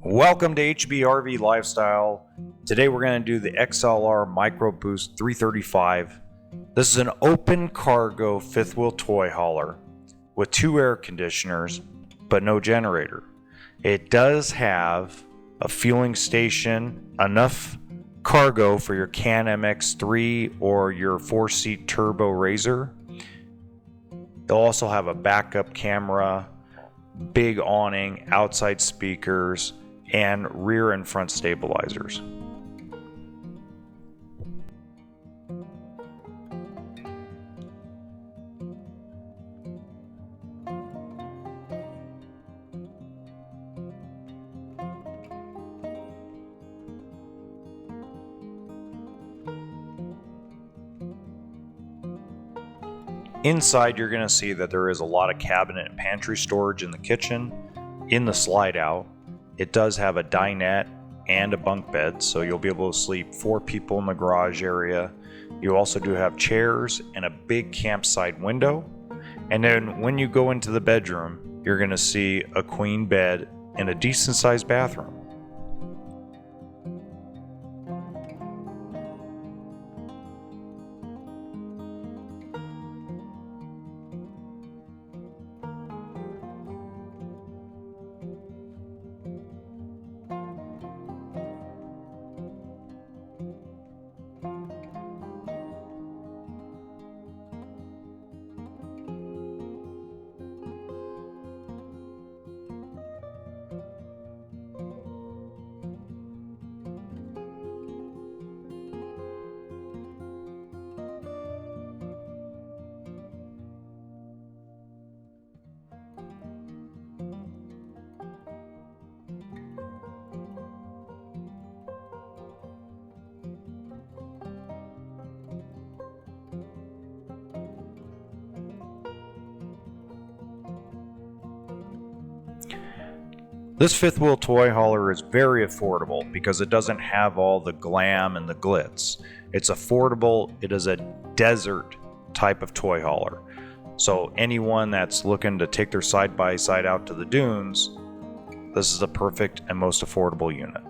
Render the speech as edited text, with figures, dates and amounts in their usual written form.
Welcome to HBRV Lifestyle. Today we're going to do the XLR Micro Boost 335. This is an open cargo fifth wheel toy hauler with 2 air conditioners but no generator. It does have a fueling station, enough cargo for your Can MX3 or your 4-seat turbo Razor. They'll also have a backup camera, big awning, outside speakers, and rear and front stabilizers. Inside, you're going to see that there is a lot of cabinet and pantry storage in the kitchen. In the slide out, it does have a dinette and a bunk bed, so you'll be able to sleep 4 people in the garage area. You also do have chairs and a big campsite window. And then when you go into the bedroom, you're going to see a queen bed and a decent sized bathroom. This fifth wheel toy hauler is very affordable because it doesn't have all the glam and the glitz. It's affordable. It is a desert type of toy hauler. So anyone that's looking to take their side-by-side out to the dunes, this is the perfect and most affordable unit.